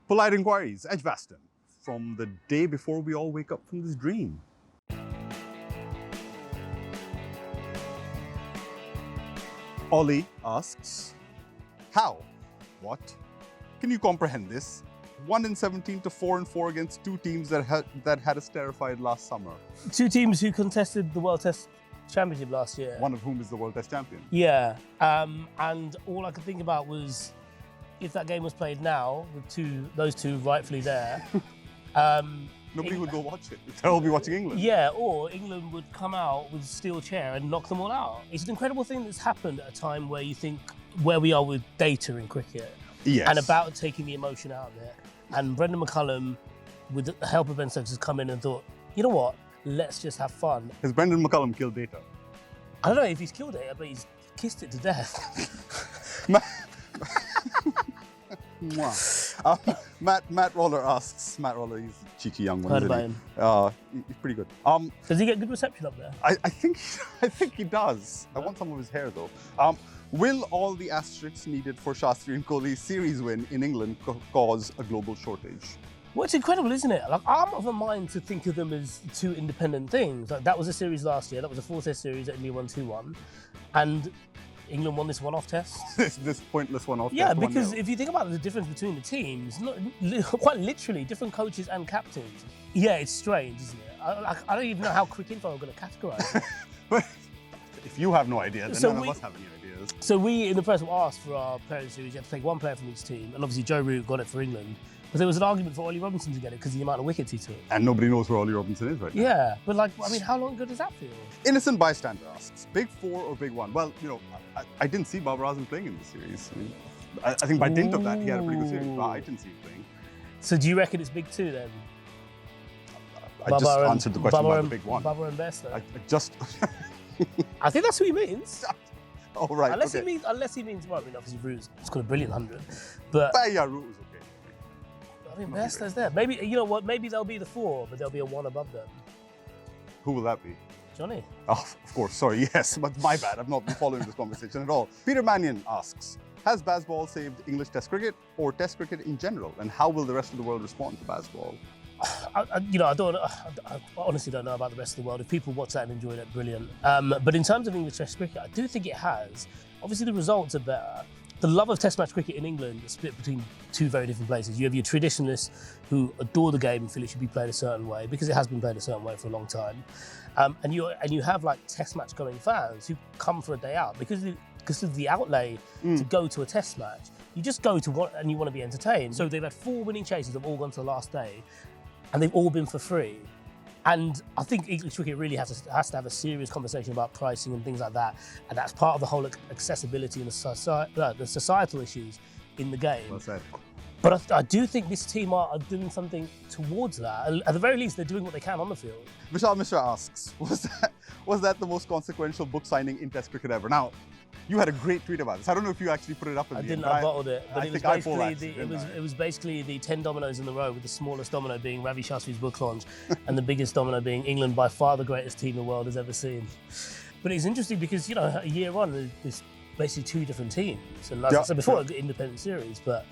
Polite Enquiries, Edgbaston, from the day before we all wake up from this dream. Ollie asks, how? What? Can you comprehend this? 1 in 17 to 4 and 4 against two teams that had us terrified last summer. Two teams who contested the World Test Championship last year. One of whom is the World Test champion. Yeah, and all I could think about was if that game was played now with those two rightfully there. Nobody would go watch it. They'll all be watching England. Yeah, or England would come out with a steel chair and knock them all out. It's an incredible thing that's happened at a time where you think where we are with data in cricket. Yes. And about taking the emotion out of it. And Brendan McCullum, with the help of Ben Stokes, has come in and thought, you know what, let's just have fun. Has Brendan McCullum killed data? I don't know if he's killed it, but he's kissed it to death. Matt Roller asks, Matt Roller, he's a cheeky young one. Heard about him. He's pretty good. Does he get good reception up there? I think he does. I want some of his hair though. Will all the asterisks needed for Shastri and Kohli's series win in England cause a global shortage? Well, it's incredible, isn't it? Like, I'm of a mind to think of them as two independent things. Like, that was a series last year. That was a 4-test series that India won 2-1. And England won this one-off test. this pointless one-off test. Yeah, because if you think about the difference between the teams, quite literally, different coaches and captains. Yeah, it's strange, isn't it? I don't even know how Cricinfo are going to categorise it. But if you have no idea, then none of us have any ideas. So we, in the press, were asked for our parent series, you have to take one player from each team. And obviously Joe Root got it for England. But there was an argument for Ollie Robinson to get it because of the amount of wickets he took. And nobody knows where Ollie Robinson is right now. Yeah, but like, I mean, how long ago does that feel? Innocent Bystander asks, big 4 or big 1? Well, you know, I didnn't see Babar Azam playing in this series. I think by dint of that, he had a pretty good series, but I didn't see him playing. So do you reckon it's big 2 then? I just answered the question about the big 1. Babar and Best, though. I think that's what he means. Oh, right. Unless he means, well, I mean, obviously Root's got a brilliant 100. But yeah, Root was okay. I mean, Bairstow's there. Maybe, you know what, maybe they'll be the 4, but there'll be a 1 above them. Who will that be? Johnny. Oh, of course, sorry, yes, but my bad. I've not been following this conversation at all. Peter Mannion asks, has Bazball saved English Test cricket or Test cricket in general? And how will the rest of the world respond to Bazball? I honestly don't know about the rest of the world. If people watch that and enjoy that, brilliant. But in terms of English Test cricket, I do think it has. Obviously, the results are better. The love of Test match cricket in England is split between two very different places. You have your traditionalists who adore the game and feel it should be played a certain way because it has been played a certain way for a long time, and you have like Test match going fans who come for a day out because of the outlay to go to a Test match. You just go to one and you want to be entertained. So they've had 4 winning chases that have all gone to the last day, and they've all been for free. And I think English cricket really has to have a serious conversation about pricing and things like that. And that's part of the whole accessibility and the societal issues in the game. Well said. But I do think this team are doing something towards that. At the very least, they're doing what they can on the field. Vishal Mishra asks, was that the most consequential book signing in Test cricket ever? Now, you had a great tweet about this. I don't know if you actually put it up in the end. I didn't, I bottled it. But it was basically the 10 dominoes in the row, with the smallest domino being Ravi Shastri's book launch and the biggest domino being England, by far the greatest team the world has ever seen. But it's interesting because, you know, a year on, there's basically 2 different teams. And like I said before, an independent series, but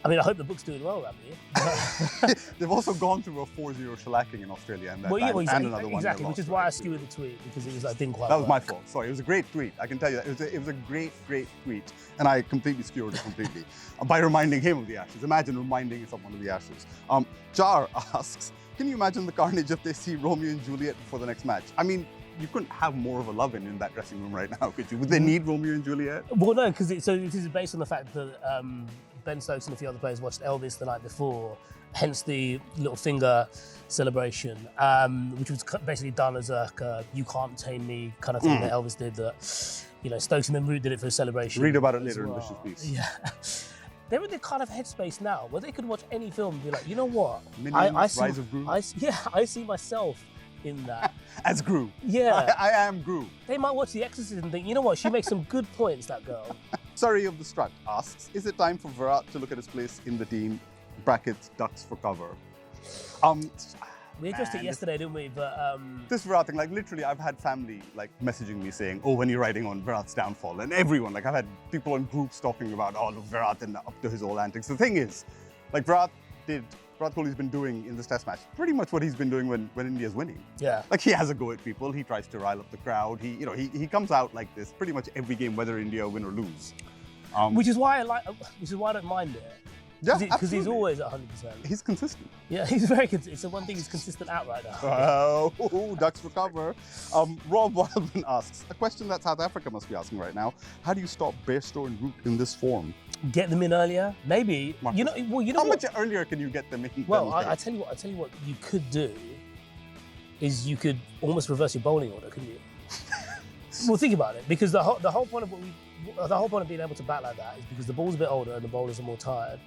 I mean, I hope the book's doing well around here. They've also gone through a 4-0 shellacking in Australia and another one. Exactly, which is why I skewed the tweet, because it was, I didn't quite That was my fault. Sorry, it was a great tweet. I can tell you that. It was a great tweet. And I completely skewed it completely by reminding him of the Ashes. Imagine reminding someone of the Ashes. Jar asks, can you imagine the carnage if they see Romeo and Juliet before the next match? I mean, you couldn't have more of a love-in in that dressing room right now, could you? Would they need Romeo and Juliet? Well, no, because this is based on the fact that Ben Stokes and a few other players watched Elvis the night before, hence the little finger celebration, which was basically done as a "you can't tame me" kind of thing that Elvis did. That, you know, Stokes and then Root did it for a celebration. Read about it later in Bishop's piece. Yeah. They're in the kind of headspace now where they could watch any film and be like, you know what? Rise of Gru. I see myself in that. As Gru. Yeah. I am Gru. They might watch The Exorcist and think, you know what, she makes some good points, that girl. Surrey of the Strut asks, is it time for Virat to look at his place in the team, brackets, ducks for cover? We addressed it yesterday, didn't we? But this Virat thing, like literally, I've had family like messaging me saying, "Oh, when you're writing on Virat's downfall," and everyone, like I've had people in groups talking about, "Oh, look, Virat and up to his old antics." The thing is, like Virat Virat Kohli's been doing in this test match pretty much what he's been doing when India's winning. Yeah. Like, he has a go at people. He tries to rile up the crowd. He comes out like this pretty much every game, whether India win or lose. Which is why I don't mind it. Yeah, Because he's absolutely. always at 100%. He's consistent. Yeah, he's very consistent. It's the one thing he's consistent at right now. Oh, ducks recover. Rob Wildman asks, a question that South Africa must be asking right now. How do you stop Bairstow and Root in this form? Get them in earlier, maybe. Marcus, You know How what? much earlier can you get them in? Well, than I tell you what you could do is you could almost reverse your bowling order, couldn't you? Well, think about it, because the whole point of being able to bat like that is because the ball's a bit older and the bowlers are more tired.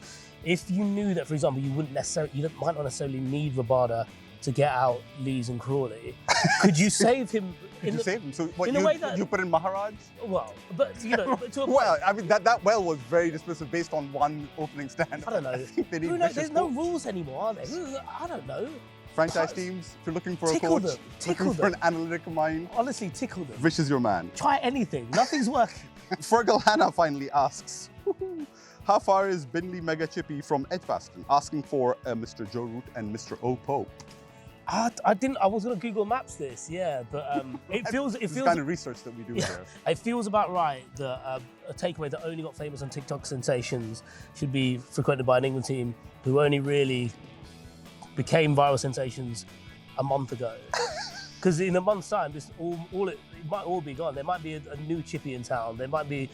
If you knew that, for example, you might not necessarily need Rabada to get out Lees and Crawley, could you save him? Save him? So what, in a way that you put in Maharaj? Well, but to a point, Well, I mean, that well was very dismissive based on one opening stand. I don't know. I think they need Who knows? vicious There's no coach. rules anymore, are there? I don't know. Franchise teams, if you're looking for a Tickle coach, them. Tickle looking for them. an analytical mind, Honestly, tickle them. Vish is your man. Try anything. Nothing's working. Fergal Hannah finally asks, how far is Binley Mega Chippy from Edgbaston? Asking for Mr. Joe Root and Mr. O Pope. I was going to Google Maps this, yeah, but it feels It's the kind of research that we do there. It feels about right that a takeaway that only got famous on TikTok sensations should be frequented by an England team who only really became viral sensations a month ago. Because in a month's time, it might all be gone. There might be a new Chippy in town. There might be,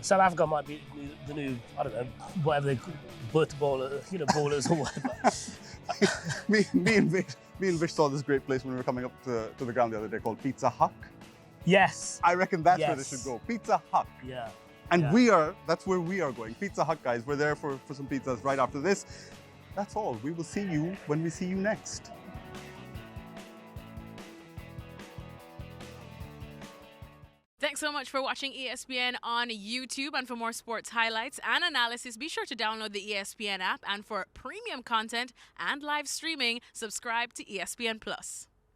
South Africa might be the new, I don't know, whatever they call ballers or whatever. me and Vish saw this great place when we were coming up to the ground the other day called Pizza Hut. Yes. I reckon that's where they should go. Pizza Hut. Yeah. And that's where we are going. Pizza Hut, guys. We're there for some pizzas right after this. That's all. We will see you when we see you next. Thanks so much for watching ESPN on YouTube. And for more sports highlights and analysis, be sure to download the ESPN app. And for premium content and live streaming, subscribe to ESPN Plus.